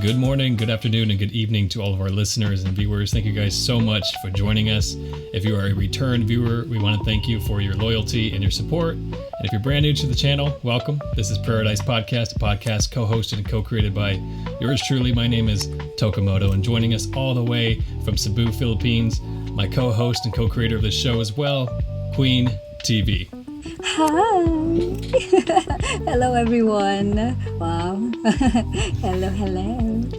Good morning, good afternoon, and good evening to all of our listeners and viewers. Thank you guys so much for joining us. If you are a return viewer, we want to thank you for your loyalty and your support. And if you're brand new to the channel, welcome. This is Prayerdise Podcast, a podcast co-hosted and co-created by yours truly. My name is Tokomodo, and joining us all the way from Cebu, Philippines, my co-host and co-creator of this show as well, QueenTv. Hi! Hello, everyone. Wow. Hello.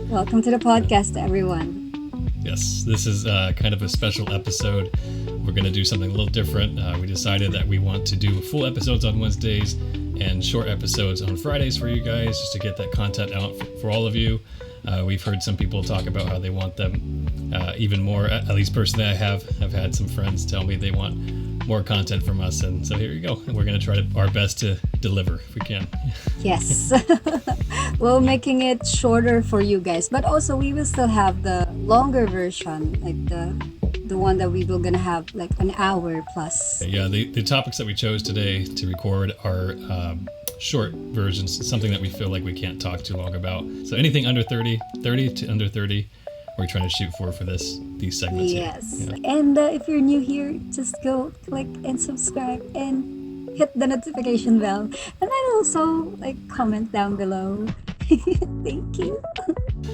Welcome to the podcast, everyone. Yes, this is kind of a special episode. We're going to do something a little different. We decided that we want to do full episodes on Wednesdays and short episodes on Fridays for you guys, just to get that content out for all of you. We've heard some people talk about how they want them even more. At least personally, I've had some friends tell me they want more content from us, and so here you go. And we're going to try our best to deliver if we can. Yes. Well, making it shorter for you guys, but also we will still have the longer version, like the one that we were going to have like an hour plus. Yeah, the topics that we chose today to record are short versions, something that we feel like we can't talk too long about. So anything under 30 to under 30, we're trying to shoot for these segments. Yes. Here. And if you're new here, just go click and subscribe and hit the notification bell. And then also comment down below. Thank you.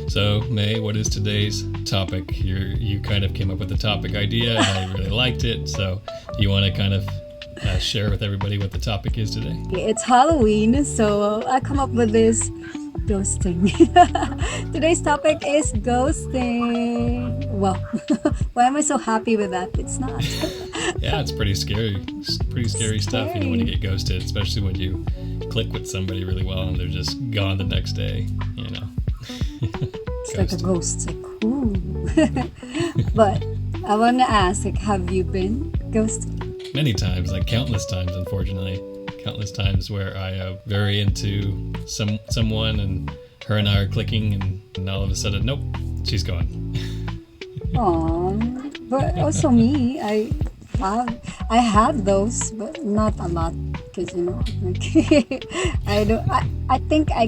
So May, what is today's topic? You kind of came up with the topic idea, and I really liked it. So you want to kind of share with everybody what the topic is today? It's Halloween, so I come up with this ghosting. Today's topic is ghosting. Well, why am I so happy with that? It's not. Yeah, it's pretty scary. Pretty scary stuff, when you get ghosted, especially when you click with somebody really well and they're just gone the next day, It's like a ghost. It's like, ooh. But I want to ask, have you been ghosted? Many times, countless times, unfortunately. Countless times where I am very into someone and her and I are clicking, and all of a sudden, nope, she's gone. Aww. But also me, I had those, but not a lot, because I think I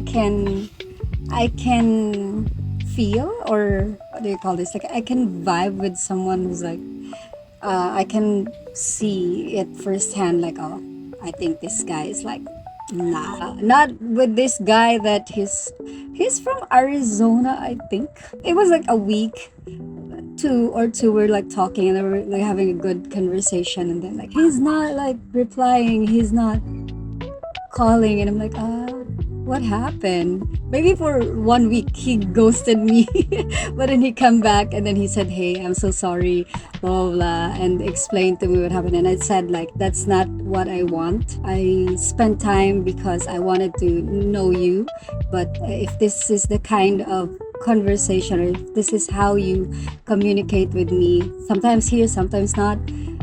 can feel, or what do you call this? I can vibe with someone who's I can see it firsthand, I think this guy is nah. Not with this guy that he's from Arizona, I think. It was a week, two we're talking, and we're having a good conversation, and then he's not replying, he's not calling, and I'm what happened? Maybe for 1 week he ghosted me. But then he come back, and then he said, hey, I'm so sorry, blah, blah, blah, and explained to me what happened. And I said, that's not what I want. I spent time because I wanted to know you. But if this is the kind of conversation, or if this is how you communicate with me, sometimes here, sometimes not,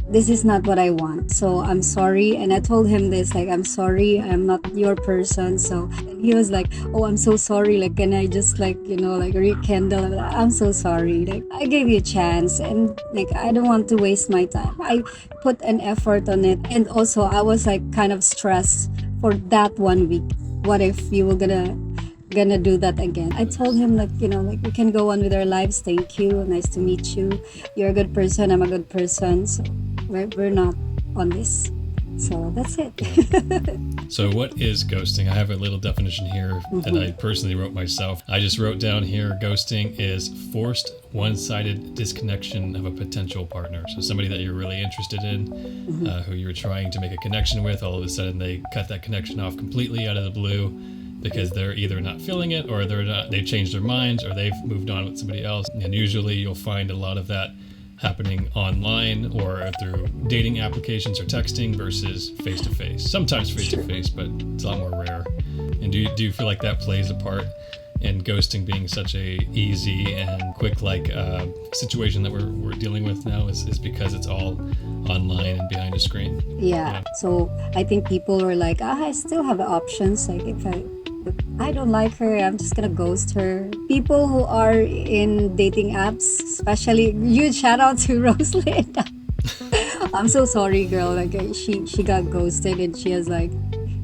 this is not what I want. So I'm sorry. And I told him this, I'm sorry, I'm not your person. So he was oh, I'm so sorry. Can I just rekindle? I'm so sorry. I gave you a chance, and I don't want to waste my time. I put an effort on it. And also I was kind of stressed for that 1 week. What if you were gonna do that again? I told him we can go on with our lives. Thank you. Nice to meet you. You're a good person. I'm a good person. So we're not on this. So that's it. So what is ghosting? I have a little definition here that I personally wrote myself. I just wrote down here, ghosting is forced one-sided disconnection of a potential partner. So somebody that you're really interested in, who you're trying to make a connection with, all of a sudden they cut that connection off completely out of the blue, because they're either not feeling it, or they've changed their minds, or they've moved on with somebody else. And usually you'll find a lot of that happening online or through dating applications or texting versus face-to-face. Sometimes face-to-face, but it's a lot more rare. And do you feel like that plays a part in ghosting being such a easy and quick situation that we're dealing with now, is because it's all online and behind a screen? Yeah. So I think people were I still have options. If I don't like her, I'm just gonna ghost her. People who are in dating apps, especially, huge shout out to Rosalind. I'm so sorry, girl. She got ghosted, and she has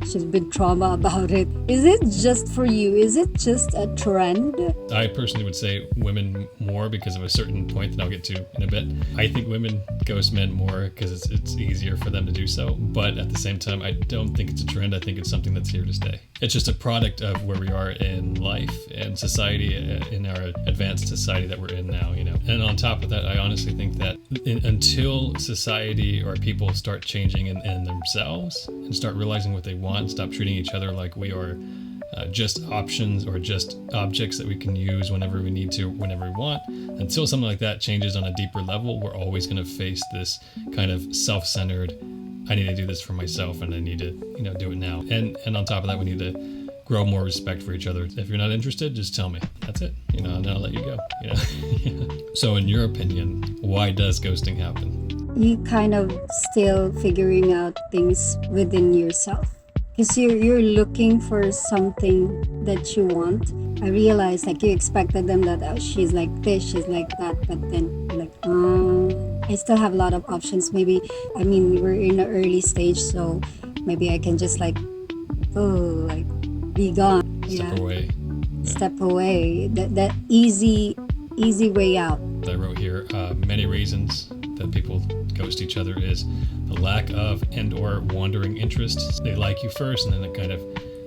she's been trauma about it. Is it just for you? Is it just a trend? I personally would say women more because of a certain point that I'll get to in a bit. I think women ghost men more because it's easier for them to do so. But at the same time, I don't think it's a trend. I think it's something that's here to stay. It's just a product of where we are in life and society, in our advanced society that we're in now, you know. And on top of that, I honestly think that until society or people start changing in themselves and start realizing what they want, stop treating each other like we are just options or just objects that we can use whenever we need to, whenever we want. Until something like that changes on a deeper level, we're always going to face this kind of self-centered, I need to do this for myself and I need to, you know, do it now. And on top of that, we need to grow more respect for each other. If you're not interested, just tell me. That's it. You know, and I'll let you go. You know? Yeah. So in your opinion, why does ghosting happen? You kind of still figuring out things within yourself. Because you're looking for something that you want. I realized like you expected them that oh, she's like this, she's like that, but then you're like, I still have a lot of options. Maybe, I mean, we're in the early stage, so maybe I can just like, like be gone. Step away. Yeah. Step away. That easy way out. I wrote here, many reasons that people ghost each other is the lack of and or wandering interests. They like you first and then it kind of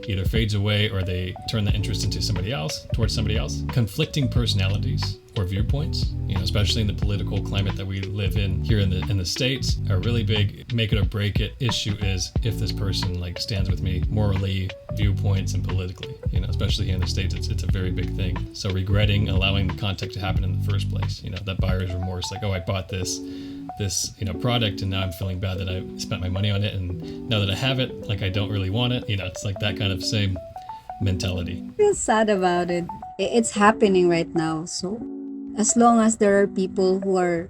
either fades away or they turn the interest into somebody else, towards somebody else. Conflicting personalities or viewpoints, you know, especially in the political climate that we live in here in the States, a really big make it or break it issue is if this person like stands with me morally, viewpoints, and politically, you know, especially here in the States, it's a very big thing. So regretting allowing the contact to happen in the first place, you know, that buyer's remorse, like, oh, I bought this you know product and now I'm feeling bad that I spent my money on it and now that I have it, like I don't really want it, you know, it's like that kind of same mentality. I feel sad about it. It's happening right now. So as long as there are people who are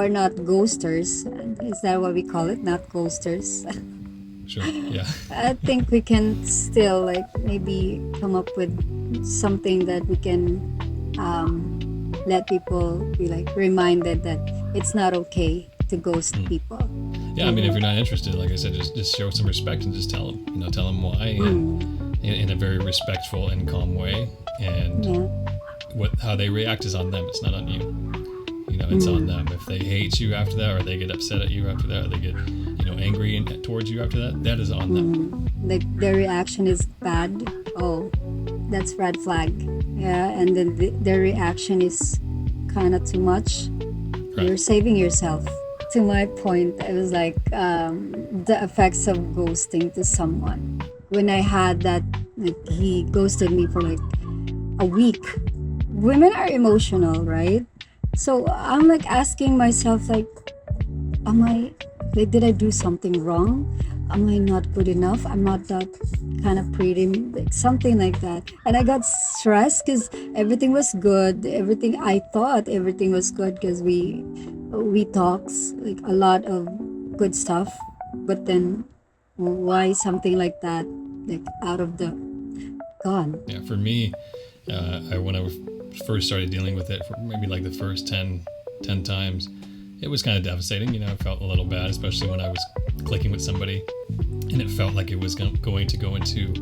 not ghosters, is that what we call it? Not ghosters. Sure, yeah. I think we can still like maybe come up with something that we can let people be like reminded that it's not okay to ghost people. Yeah, I mean, if you're not interested, like I said, just show some respect and just tell them, you know, tell them why, and in a very respectful and calm way. And how they react is on them. It's not on you. You know, it's on them. If they hate you after that, or they get upset at you after that, or they get, you know, angry towards you after that, that is on them. Like their reaction is bad. Oh, that's red flag. Yeah, and then their reaction is kind of too much. Right. You're saving yourself. To my point, it was like the effects of ghosting to someone. When I had that, like, he ghosted me for like a week. Women are emotional, right? So I'm like asking myself, like, did I do something wrong? Am I not good enough? I'm not that kind of pretty, like something like that. And I got stressed because everything was good. I thought everything was good because we talked like a lot of good stuff. But then why something like that, like out of the gone? Yeah, for me, when I first started dealing with it, for maybe like the first 10 times, it was kind of devastating. You know, I felt a little bad, especially when I was clicking with somebody and it felt like it was going to go into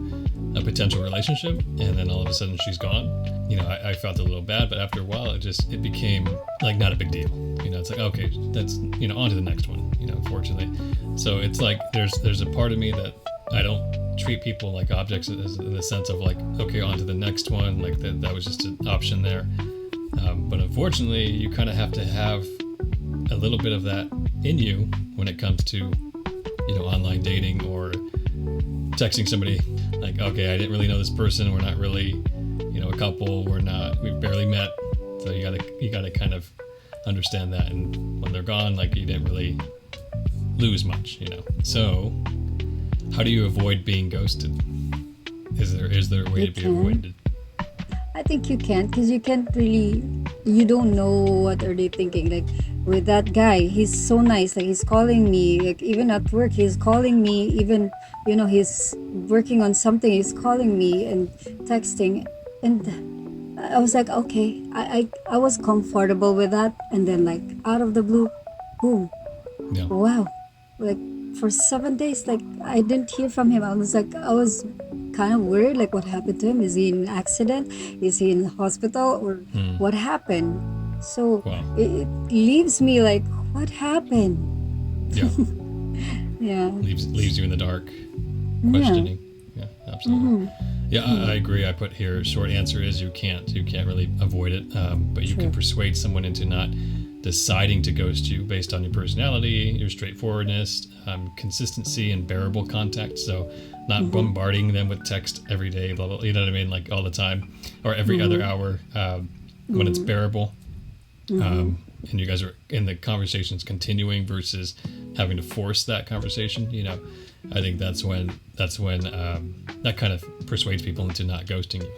a potential relationship, and then all of a sudden she's gone. You know, I felt a little bad, but after a while it became like not a big deal. You know, it's like, okay, that's, you know, on to the next one, you know, unfortunately. So it's like there's a part of me that I don't treat people like objects in the sense of like, okay, on to the next one, like that was just an option there. But unfortunately, you kind of have to have a little bit of that in you when it comes to, you know, online dating or texting somebody like, okay, I didn't really know this person, we're not really, you know, a couple, we've barely met, so you gotta kind of understand that. And when they're gone, like, you didn't really lose much, you know. So how do you avoid being ghosted? Is there a way to be avoided? I think you can't, because you don't know what are they thinking. Like with that guy, he's so nice, like he's calling me, like even at work he's calling me, even, you know, he's working on something, he's calling me and texting, and I was like, okay, I was comfortable with that, and then like out of the blue, boom, Yeah. wow, like for 7 days, like I didn't hear from him. I was kind of worried, like what happened to him? Is he in an accident? Is he in the hospital, or what happened? So Wow. it leaves me like, what happened? Yeah. Yeah. Leaves you in the dark, Yeah. questioning. Yeah, absolutely. Yeah, I agree. I put here, short answer is you can't really avoid it, but you can persuade someone into not deciding to ghost you based on your personality, your straightforwardness, consistency, and bearable contact. So not bombarding them with text every day, blah, blah, you know what I mean, like all the time, or every other hour, when it's bearable. And you guys are in the conversations continuing versus having to force that conversation. I think that's when that kind of persuades people into not ghosting you.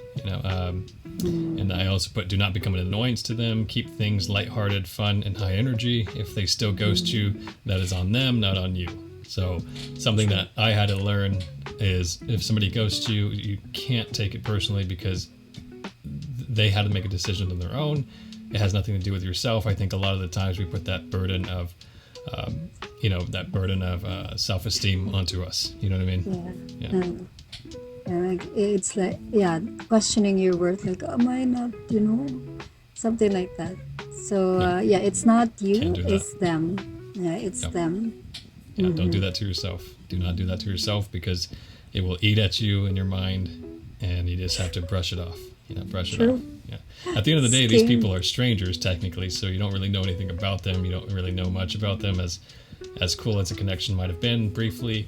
And I also put, do not become an annoyance to them. Keep things lighthearted, fun, and high energy. If they still ghost you, that is on them, not on you. So something that I had to learn is, if somebody ghosts you, you can't take it personally, because they had to make a decision on their own. It has nothing to do with yourself. I think a lot of the times we put that burden of self-esteem onto us. You know what I mean? Yeah, like it's like, questioning your worth, like, am I not, something like that. So it's not you, Can't do that. it's them. Yeah, it's them. Yeah, don't do that to yourself. Do not do that to yourself, because it will eat at you in your mind, and you just have to brush it off. Brush it off. Yeah. At the end of the day, these people are strangers technically, so you don't really know anything about them. You don't really know much about them. As cool as a connection might have been briefly,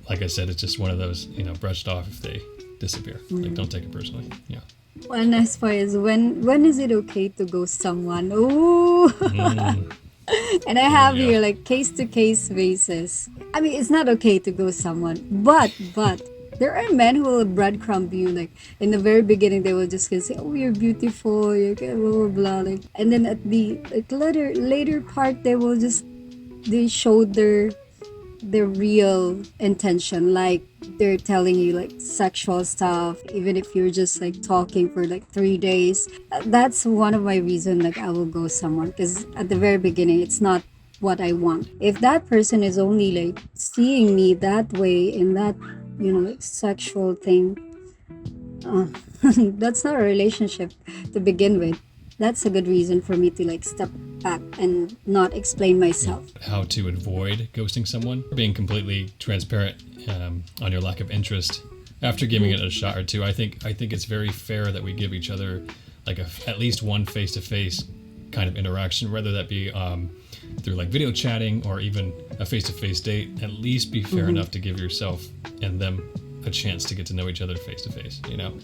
like I said, it's just one of those, brushed off if they disappear. Like, don't take it personally. Yeah. One nice part is, when is it okay to ghost someone? Ooh. And I have here like case to case basis. I mean, it's not okay to ghost someone, but there are men who will breadcrumb you. Like in the very beginning, they will just say, "Oh, you're beautiful," you're blah blah blah. Like, and then at the later part, they show their real intention. Like they're telling you like sexual stuff, even if you're just like talking for like 3 days. That's one of my reasons, like I will ghost someone, because at the very beginning, it's not what I want. If that person is only like seeing me that way in that sexual thing, that's not a relationship to begin with. That's a good reason for me to like step back and not explain myself. How to avoid ghosting someone: being completely transparent on your lack of interest after giving it a shot or two. I think it's very fair that we give each other like at least one face-to-face kind of interaction, whether that be through like video chatting or even a face-to-face date. At least be fair enough to give yourself and them a chance to get to know each other face-to-face,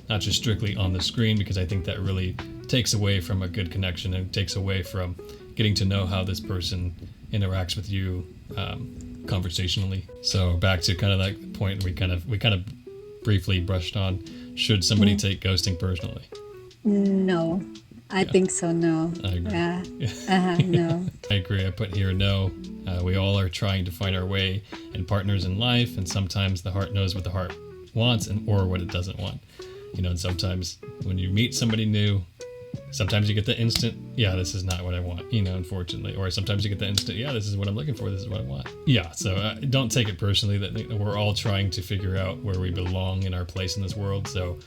not just strictly on the screen, because I think that really takes away from a good connection, and takes away from getting to know how this person interacts with you conversationally. So back to kind of that point we kind of briefly brushed on, should somebody take ghosting personally? No. I think so, no. I agree. No. I agree. I put here no. We all are trying to find our way and partners in life, and sometimes the heart knows what the heart wants or what it doesn't want. And sometimes when you meet somebody new, sometimes you get the instant, yeah, this is not what I want, unfortunately. Or sometimes you get the instant, yeah, this is what I'm looking for, this is what I want. Yeah, so don't take it personally that we're all trying to figure out where we belong in our place in this world. So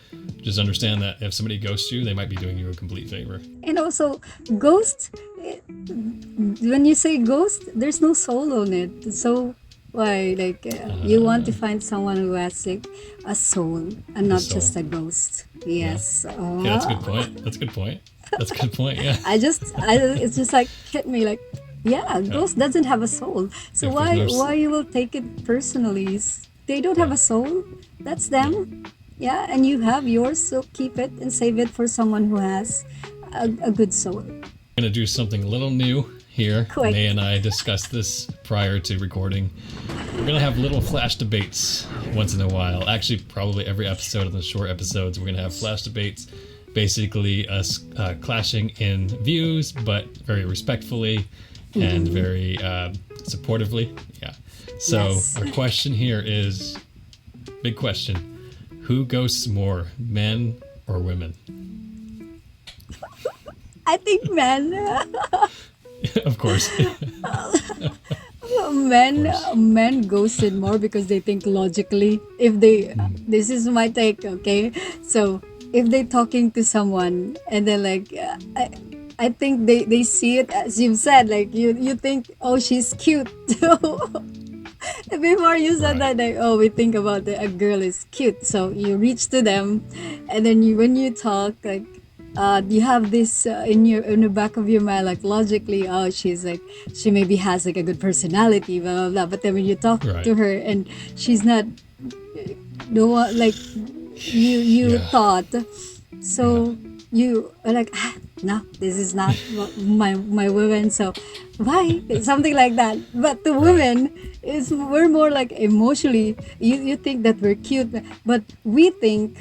just understand that if somebody ghosts you, they might be doing you a complete favor. And also, ghost, when you say ghost, there's no soul on it. So why? Like, you want to find someone who has like a soul and not just a ghost. Yes. Yeah, that's a good point. That's a good point. Yeah. It's just like hit me like, ghost doesn't have a soul. So why you will take it personally? They don't have a soul. That's them. Yeah, and you have yours, so keep it and save it for someone who has a good soul. I'm gonna do something a little new here. Quick. May and I discussed this prior to recording. We're gonna have little flash debates once in a while. Actually, probably every episode of the short episodes, we're gonna have flash debates. Basically, us clashing in views, but very respectfully and very supportively. Yeah. So our question here is, big question: who ghosts more, men or women? I think men. Of course. course. men ghosted more because they think logically. If they, this is my take, okay? So if they talking to someone and then like I think they see it as you've said, like you think, oh, she's cute. Before you said Right. that, like, oh, we think about a girl is cute, so you reach to them, and then when you talk, like, you have this in the back of your mind, like logically, oh, she's like, she maybe has like a good personality, blah blah blah. But then when you talk Right. to her and she's not the one like you Yeah. thought, Yeah. so you are like, no, this is not my woman, so why something like that. But the Right. women is we're more like emotionally, you think that we're cute, but we think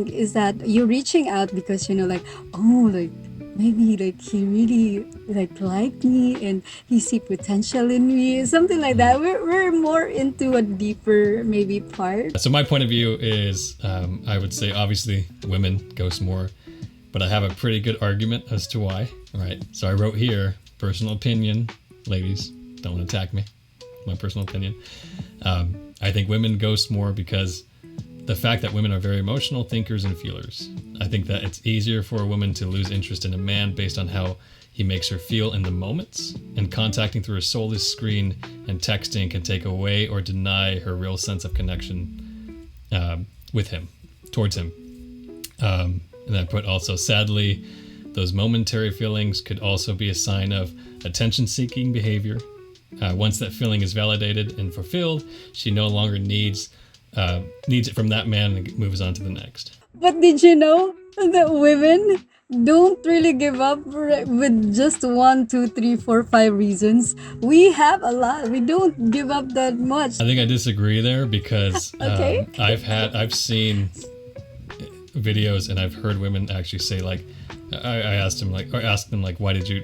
is that you're reaching out because like, oh, like maybe like he really like liked me and he see potential in me, something like that. We're more into a deeper maybe part. So my point of view is, I would say obviously women ghost more, but I have a pretty good argument as to why. Right. So I wrote here, personal opinion, ladies, don't attack me. My personal opinion. I think women ghost more because the fact that women are very emotional thinkers and feelers. I think that it's easier for a woman to lose interest in a man based on how he makes her feel in the moments, and contacting through a soulless screen and texting can take away or deny her real sense of connection with him, towards him. And I put also, sadly, those momentary feelings could also be a sign of attention-seeking behavior. Once that feeling is validated and fulfilled, she no longer needs it from that man and moves on to the next. But did you know that women don't really give up with just one, two, three, four, five reasons? We have a lot. We don't give up that much. I think I disagree there because Okay. I've seen videos and I've heard women actually say, like, I asked them like, why did you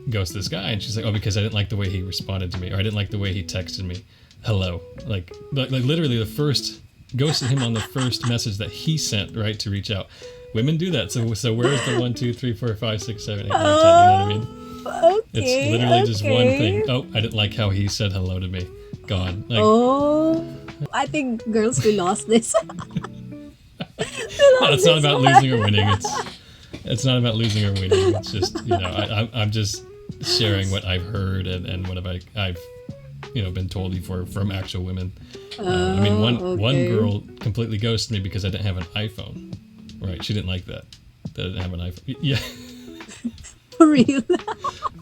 ghost this guy? And she's like, oh, because I didn't like the way he responded to me, or I didn't like the way he texted me hello, like literally the first, ghosted him on the first message that he sent, right, to reach out. Women do that. So where's the 1, 2, 3, 4, 5, 6, 7, 8, 9, 10, you know what I mean? Okay. It's literally just one Okay. thing. Oh, I didn't like how he said hello to me. Gone. Like, Oh, I think girls, we lost this. no, it's not about losing or winning. It's not about losing or winning. It's just, I'm just sharing what I've heard and what I've been told before from actual women. I mean, one okay. girl completely ghosted me because I didn't have an iPhone. Right? She didn't like that I didn't have an iPhone. Yeah. For real.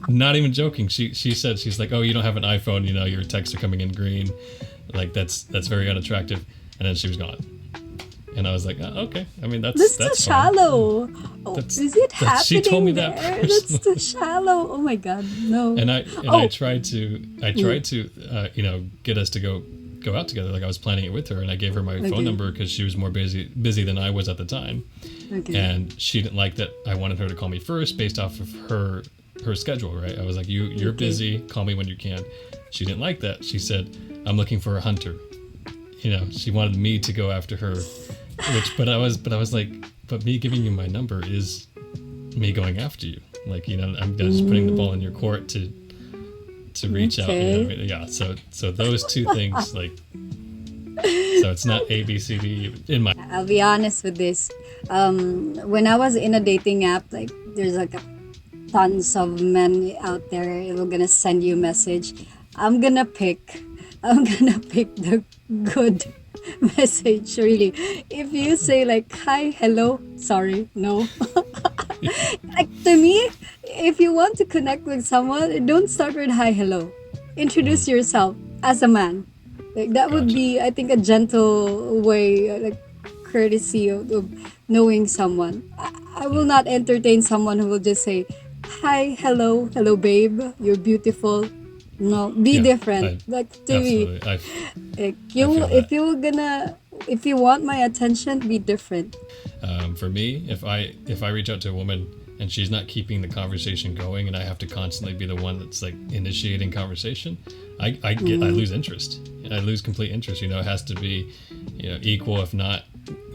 Not even joking. She said, she's like, oh, you don't have an iPhone. Your texts are coming in green. Like that's very unattractive. And then she was gone. And I was like, oh, okay. I mean, that's Too fine. shallow. Oh, That's- is it that's- she happening told me that there? That's personally. too shallow. Oh my god, no. And I Oh. tried to get us to go out together. Like I was planning it with her, and I gave her my Okay. phone number because she was more busy than I was at the time. Okay. And she didn't like that I wanted her to call me first based off of her schedule, right? I was like, you're Okay. busy, call me when you can. She didn't like that. She said, I'm looking for a hunter. She wanted me to go after her, but I was like, but me giving you my number is me going after you. Like, I'm just putting the ball in your court to reach out. Okay. Yeah. So those two things, like, so it's not A, B, C, D in my. I'll be honest with this. When I was in a dating app, like there's like tons of men out there who are gonna send you a message. I'm gonna pick the good message, really. If you say like hi, hello, sorry, no. Like to me, if you want to connect with someone, don't start with hi, hello. Introduce yourself as a man. Like that would Gotcha. be, I think, a gentle way, like courtesy of knowing someone. I will not entertain someone who will just say, "Hi, hello, hello, babe, you're beautiful." No, be Yeah, different. Like to me, Absolutely. like feel that. if you want my attention, be different. For me, if I reach out to a woman and she's not keeping the conversation going, and I have to constantly be the one that's like initiating conversation, I lose interest. I lose complete interest. It has to be, equal. If not,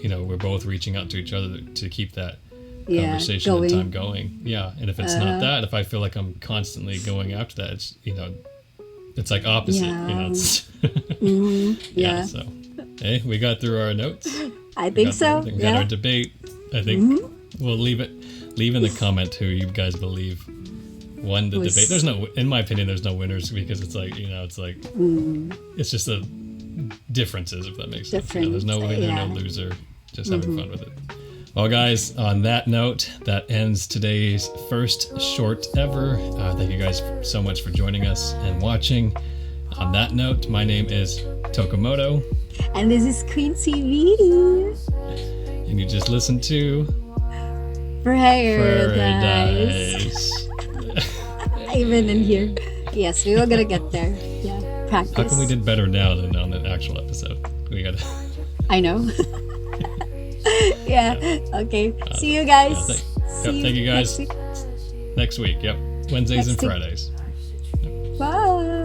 we're both reaching out to each other to keep that Yeah, conversation going. and time going. Yeah, and if it's not that, if I feel like I'm constantly going after that, it's it's like opposite. You know, Yeah. it's Yeah. So, hey, we got through our notes. I think so. We got Yeah. our debate. I think we'll leave in the comment who you guys believe won the Was- debate. There's no, in my opinion, there's no winners because it's like, you know, it's like it's just the differences, if that makes sense. You know, there's no winner, Yeah. no loser. Just having fun with it. Well, guys, on that note, that ends today's first short ever. Thank you guys so much for joining us and watching. On that note, my name is Tokomodo, And this is QueenTv. and you just listened to Prayerdise. Prayerdise. Even in here. Yes, we were gonna get there. Yeah. Practice. How come we did better now than on the actual episode? We gotta. I know. Yeah. Okay. See you guys. Thank you guys. next week. Next week. Yep. Wednesdays Next and week. Fridays. Bye.